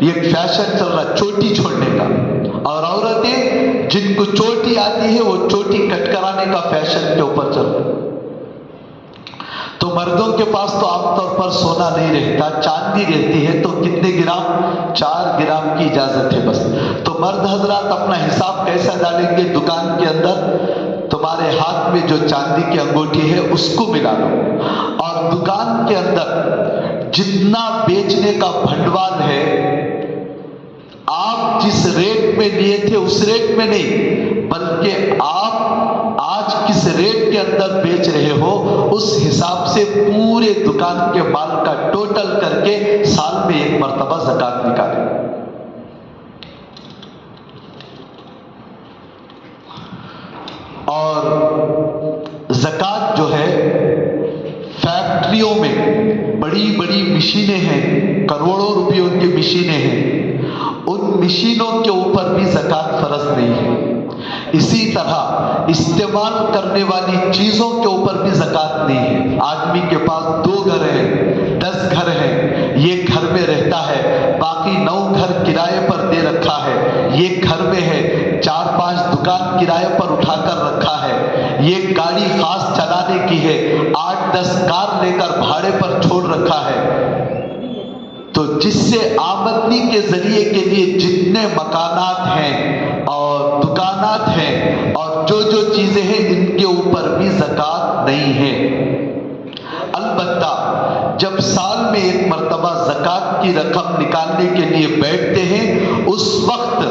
یہ فیشن چل رہا چوٹی چھوڑنے کا، اور عورتیں جن کو چوٹی آتی ہے وہ چوٹی کٹ کرانے کا فیشن کے اوپر چل رہا. تو مردوں کے پاس تو عام طور پر سونا نہیں رہتا، چاندی رہتی ہے. تو کتنے گرام؟ 4 گرام کی اجازت ہے بس. تو مرد حضرات اپنا حساب کیسا ڈالیں گے؟ دکان کے اندر تمہارے ہاتھ میں جو چاندی کی انگوٹھی ہے اس کو ملا لو، اور دکان کے اندر جتنا بیچنے کا بھنڈوال ہے، آپ جس ریٹ میں لیے تھے اس ریٹ میں نہیں، بلکہ آپ آج کس ریٹ کے اندر بیچ رہے ہو اس حساب سے پورے دکان کے مال کا ٹوٹل کر کے سال میں 1 مرتبہ زکوٰۃ نکالیں. اور زکوٰۃ جو ہے، فیکٹریوں میں بڑی بڑی مشینیں ہیں، کروڑوں روپیوں کی مشینیں ہیں، ان مشینوں کے اوپر بھی زکوٰۃ فرض نہیں ہے. اسی طرح استعمال کرنے والی چیزوں کے اوپر بھی زکوٰۃ نہیں ہے۔ آدمی کے پاس 2 گھر ہیں، 10 گھر ہیں، یہ گھر میں رہتا ہے، باقی 9 گھر کرائے پر دے رکھا ہے، یہ گھر میں ہے، 4-5 دکان کرائے پر اٹھا کر رکھا ہے، یہ گاڑی خاص چلانے کی ہے، 8-10 کار لے کر بھاڑے پر چھوڑ رکھا ہے۔ تو جس سے آمدنی کے ذریعے کے لیے جتنے مکانات ہیں اور دکانات ہیں اور جو جو چیزیں ہیں، ان کے اوپر بھی زکوٰۃ نہیں ہے۔ البتہ جب سال میں 1 مرتبہ زکوٰۃ کی رقم نکالنے کے لیے بیٹھتے ہیں، اس وقت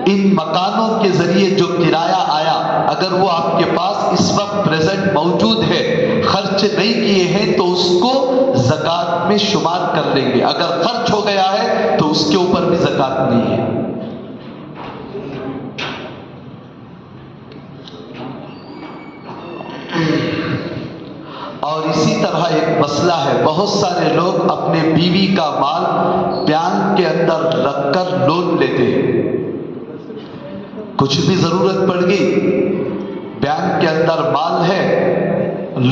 ان مکانوں کے ذریعے جو کرایہ آیا، اگر وہ آپ کے پاس اس وقت پریزنٹ موجود ہے، خرچ نہیں کیے ہیں، تو اس کو زکوٰۃ میں شمار کر لیں گے۔ اگر خرچ ہو گیا ہے تو اس کے اوپر بھی زکوٰۃ نہیں ہے۔ اور اسی طرح ایک مسئلہ ہے، بہت سارے لوگ اپنے بیوی کا مال بینک کے اندر رکھ کر لون لیتے ہیں۔ کچھ بھی ضرورت پڑ گئی، بینک کے اندر مال ہے،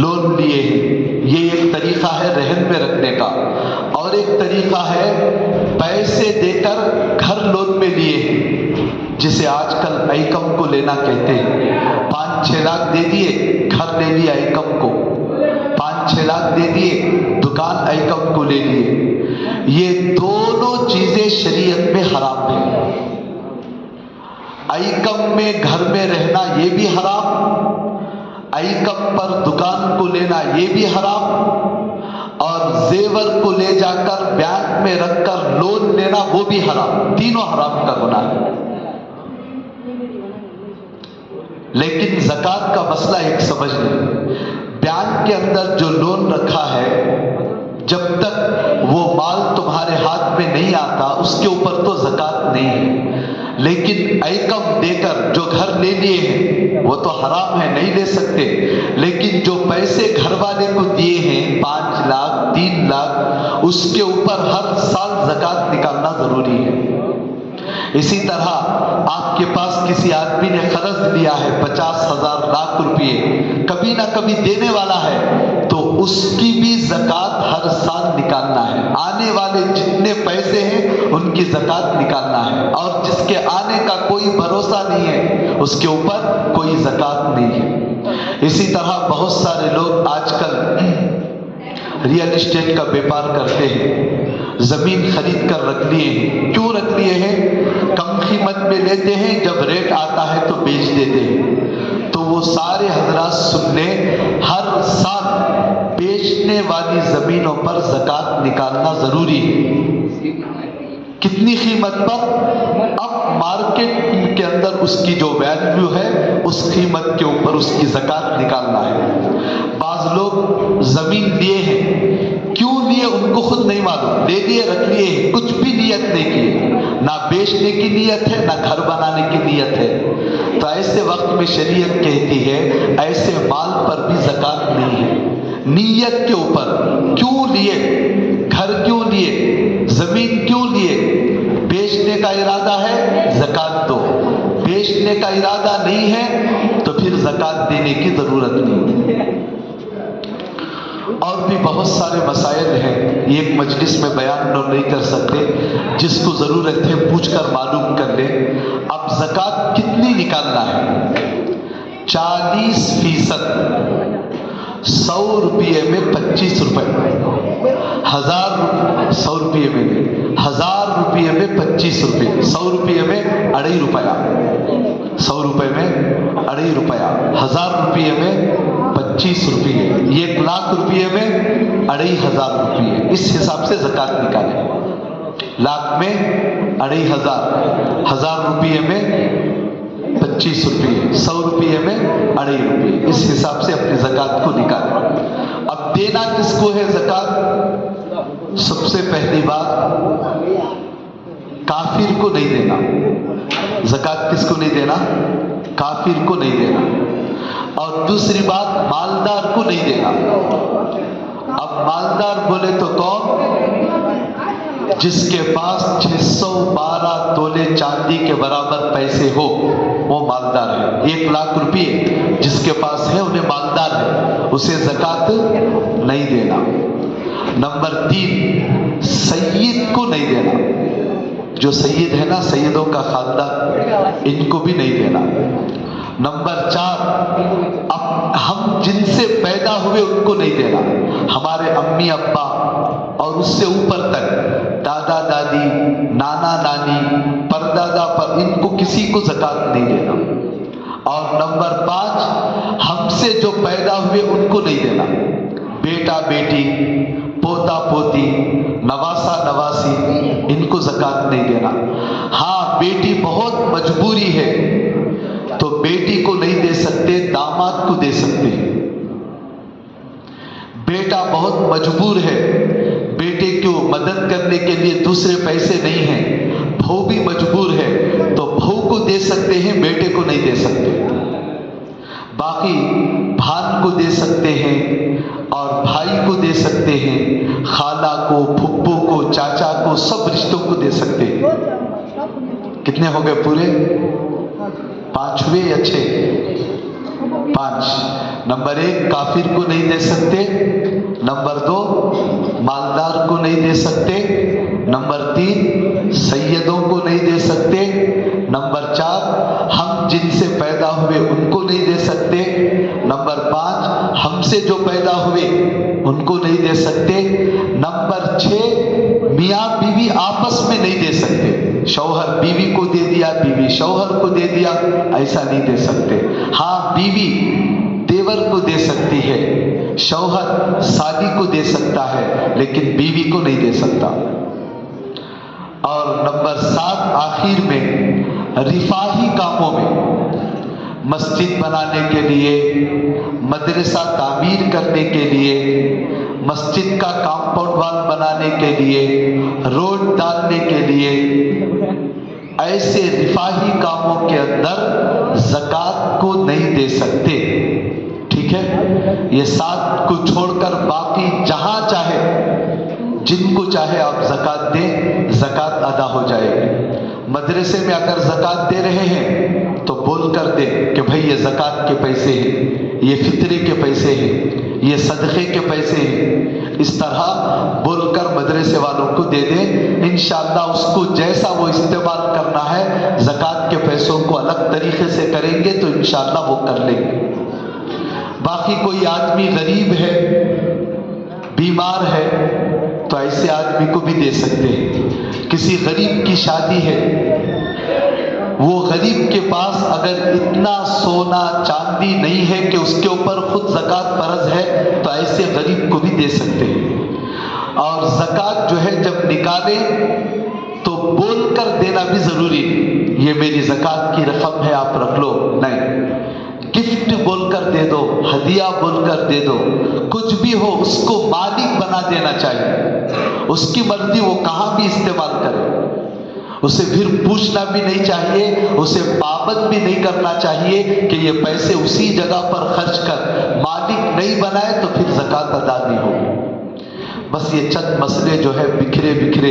لون لیے ہیں۔ یہ ایک طریقہ ہے رہن میں رکھنے کا، اور ایک طریقہ ہے پیسے دے کر گھر لون میں لیے ہیں، جسے آج کل ایکم کو لینا کہتے ہیں۔ 5-6 لاکھ دے دیے، گھر لے لیا ایکم کو، 5-6 لاکھ دے دیے، دکان ایکم کو لے لیے۔ یہ دونوں چیزیں شریعت میں حرام ہیں۔ ایکم میں گھر میں رہنا یہ بھی حرام، ایکم پر دکان کو لینا یہ بھی حرام، اور زیور کو لے جا کر بینک میں رکھ کر لون لینا وہ بھی حرام۔ تینوں حرام کا گناہ ہے۔ لیکن زکوٰۃ کا مسئلہ ایک سمجھ لیں، بینک کے اندر جو لون رکھا ہے، جب تک وہ مال تمہارے ہاتھ میں نہیں آتا، اس کے اوپر تو زکوٰۃ نہیں ہے۔ لیکن ایکم دے کر جو گھر لے لیے ہیں وہ تو حرام ہے، نہیں لے سکتے، لیکن جو پیسے گھر والے کو دیے ہیں 5 لاکھ 3 لاکھ، اس کے اوپر ہر سال زکوٰۃ نکالنا ضروری ہے۔ اسی طرح آپ کے پاس کسی آدمی نے قرض لیا ہے 50,000 لاکھ روپئے، کبھی نہ کبھی دینے والا ہے، تو اس کی بھی زکوٰۃ ہر سال نکالنا ہے۔ آنے والے جتنے پیسے ہیں ان کی زکوٰۃ نکالنا ہے، اور جس کے آنے کا کوئی بھروسہ نہیں ہے اس کے اوپر کوئی زکوٰۃ نہیں ہے۔ اسی طرح بہت سارے لوگ آج کل ریئل اسٹیٹ کا بیپار کرتے ہیں، زمین خرید کر رکھ لیے ہیں۔ کیوں رکھ لیے ہیں؟ کم قیمت میں لیتے ہیں، جب ریٹ آتا ہے تو بیچ دیتے ہیں۔ تو وہ سارے حضرات سن لیں، ہر سال بیچنے والی زمینوں پر زکوٰۃ نکالنا ضروری ہے۔ کتنی قیمت پر؟ اب مارکیٹ کے اندر اس کی جو ویلیو ہے اس قیمت کے اوپر اس کی زکوٰۃ نکالنا ہے۔ بعض لوگ زمین لیے ہیں، کیوں لیے ان کو خود نہیں معلوم، لے لیے رکھ لیے ہیں، کچھ بھی نیت نہیں کی، نہ بیچنے کی نیت ہے نہ گھر بنانے کی نیت ہے۔ تو ایسے وقت میں شریعت کہتی ہے ایسے مال پر بھی زکوٰۃ نہیں ہے۔ نیت کے اوپر کیوں لیے، گھر کیوں لیے، زمین کیوں لیے؟ بیچنے کا ارادہ ہے زکوٰۃ دو، بیچنے کا ارادہ نہیں ہے تو پھر زکوٰۃ دینے کی ضرورت نہیں۔ اور بھی بہت سارے مسائل ہیں، ایک مجلس میں بیان نہیں کر سکتے، جس کو ضرورت ہے پوچھ کر معلوم کر لیں۔ اب زکوٰۃ کتنی نکالنا ہے؟ 40%، 100 روپئے میں 25 روپئے، 100 روپئے میں 1000 روپئے میں 25 روپئے، 100 روپئے میں 2.5 روپیہ، 100 روپئے میں 2.5 روپیہ، 1000 روپئے میں 25 روپئے، 1 لاکھ روپئے میں 2500 روپئے۔ اس حساب سے زکوٰۃ نکالیں۔ لاکھ میں 2500، 1000 روپئے میں 25 روپئے، 100 روپئے میں 2.5 روپئے، اس حساب سے اپنی زکوٰۃ کو نکالیں۔ اب دینا کس کو ہے زکوٰۃ؟ سب سے پہلی بات کافر کو نہیں دینا۔ زکوٰۃ کس کو نہیں دینا؟ کافر کو نہیں دینا۔ اور دوسری بات مالدار کو نہیں دینا۔ اب مالدار بولے تو کون؟ جس کے پاس 612 تولے چاندی کے برابر پیسے ہو وہ مالدار ہے. 1 لاکھ روپے جس کے پاس ہے انہیں مالدار ہے, اسے زکوٰۃ نہیں دینا. نمبر 3, سید کو نہیں دینا. جو سید ہے نا, سیدوں کا خاندان, ان کو بھی نہیں دینا. نمبر 4, اب ہم جن سے پیدا ہوئے ان کو نہیں دینا. ہمارے امی ابا اور اس سے اوپر تک, دادا دادی, نانا نانی, پردادا پر, ان کو کسی کو زکوٰۃ نہیں دینا. اور نمبر 5, ہم سے جو پیدا ہوئے ان کو نہیں دینا. بیٹا بیٹی, پوتا پوتی, نواسا نواسی, ان کو زکوٰۃ نہیں دینا. ہاں بیٹی بہت مجبوری ہے تو بیٹی کو نہیں دے سکتے, داماد کو دے سکتے ہیں. بیٹا بہت مجبور ہے, بیٹے کو مدد کرنے کے لیے دوسرے پیسے نہیں ہیں, بہو بھی مجبور ہے تو بہو کو دے سکتے ہیں, بیٹے کو نہیں دے سکتے. باقی بھان کو دے سکتے ہیں اور بھائی کو دے سکتے ہیں, خالہ کو, پھپھو کو, چاچا کو, سب رشتوں کو دے سکتے ہیں. کتنے ہو گئے پورے؟ 5 ہوئے یا 6؟ 5. نمبر 1, کافر کو نہیں دے سکتے. نمبر 2, مالدار کو نہیں دے سکتے. نمبر 3, سیدوں کو نہیں دے سکتے. نمبر 4, ہم جن سے پیدا ہوئے ان کو نہیں دے سکتے. نمبر 5, ہم سے جو پیدا ہوئے ان کو نہیں دے سکتے. نمبر 6, میاں بیوی آپس میں نہیں دے سکتے. شوہر بیوی کو دے دیا, بیوی شوہر کو دے دیا, ایسا نہیں دے سکتے. ہاں بیوی دیور کو دے سکتی ہے, شوہر سالی کو دے سکتا ہے, لیکن بیوی کو نہیں دے سکتا. اور نمبر 7, آخر میں رفاہی کاموں میں, مسجد بنانے کے لیے, مدرسہ تعمیر کرنے کے لیے, مسجد کا کمپاؤنڈ وال بنانے کے لیے, روڈ ڈالنے کے لیے, ایسے رفاہی کاموں کے اندر زکوٰۃ کو نہیں دے سکتے. ٹھیک ہے, یہ 7 کو چھوڑ کر باقی جہاں چاہے, جن کو چاہے آپ زکوٰۃ دیں, زکوٰۃ ادا ہو جائے گی. مدرسے میں اگر زکوٰۃ دے رہے ہیں تو بول کر دیں کہ بھائی یہ زکوٰۃ کے پیسے ہیں, یہ فطرے کے پیسے ہیں, یہ صدقے کے پیسے ہیں. اس طرح بول کر مدرسے والوں کو دے دیں. انشاءاللہ اس کو جیسا وہ استعمال کرنا ہے, زکوٰۃ کے پیسوں کو الگ طریقے سے کریں گے تو انشاءاللہ وہ کر لیں گے. باقی کوئی آدمی غریب ہے, بیمار ہے, تو ایسے آدمی کو بھی دے سکتے ہیں. کسی غریب کی شادی ہے, وہ غریب کے پاس اگر اتنا سونا چاندی نہیں ہے کہ اس کے اوپر خود زکوٰۃ فرض ہے, تو ایسے غریب کو بھی دے سکتے ہیں. اور زکوٰۃ جو ہے جب نکالے تو بول کر دینا بھی ضروری نہیں, یہ میری زکوٰۃ کی رقم ہے آپ رکھ لو, نہیں. گفٹ بول کر دے دو, ہدیہ بول کر دے دو, کچھ بھی ہو اس کو مالک بنا دینا چاہیے. اس کی مرضی, وہ کہاں بھی استعمال کرے, اسے پھر پوچھنا بھی نہیں چاہیے, اسے پابند بھی نہیں کرنا چاہیے کہ یہ پیسے اسی جگہ پر خرچ کر. مالک نہیں بنائے تو پھر زکوٰۃ ادا نہیں ہوگی. بس یہ چند مسئلے جو ہے بکھرے بکھرے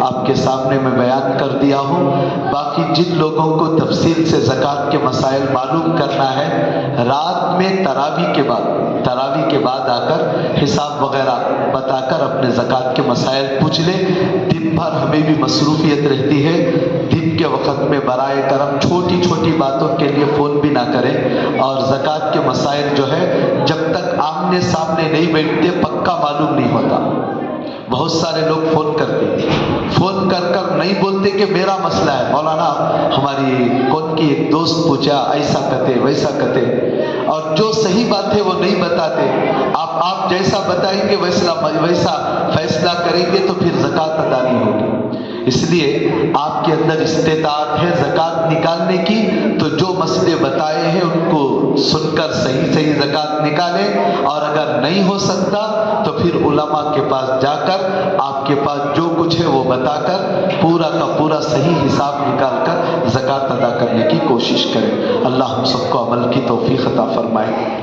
آپ کے سامنے میں بیان کر دیا ہوں. باقی جن لوگوں کو تفصیل سے زکوٰۃ کے مسائل معلوم کرنا ہے, رات میں تراویح کے بعد آ کر حساب وغیرہ بتا کر اپنے زکوٰۃ کے مسائل پوچھ لیں. دن بھر ہمیں بھی مصروفیت رہتی ہے, دن کے وقت میں برائے کرم چھوٹی چھوٹی باتوں کے لیے فون بھی نہ کریں. اور زکوٰۃ کے مسائل جو ہے جب تک آمنے سامنے نہیں بیٹھتے پکا معلوم نہیں ہوتا. بہت سارے لوگ فون کرتے, فون کر کر نہیں بولتے کہ میرا مسئلہ ہے, مولانا ہماری کون کی ایک دوست پوچھا, ایسا کہتے ویسا کہتے, اور جو صحیح بات ہے وہ نہیں بتاتے. آپ جیسا بتائیں گے ویسا فیصلہ کریں گے تو پھر زکوٰۃ ادا نہیں ہوگی. اس لیے آپ کے اندر استطاعت ہے زکوٰۃ نکالنے کی, تو جو مسئلے بتائے ہیں ان کو سن کر صحیح زکوٰۃ نکالیں. اور اگر نہیں ہو سکتا تو پھر علماء کے پاس جا کر آپ کے پاس جو کچھ ہے وہ بتا کر پورا کا پورا صحیح حساب نکال کر زکوٰۃ ادا کرنے کی کوشش کریں. اللہ ہم سب کو عمل کی توفیق عطا فرمائے.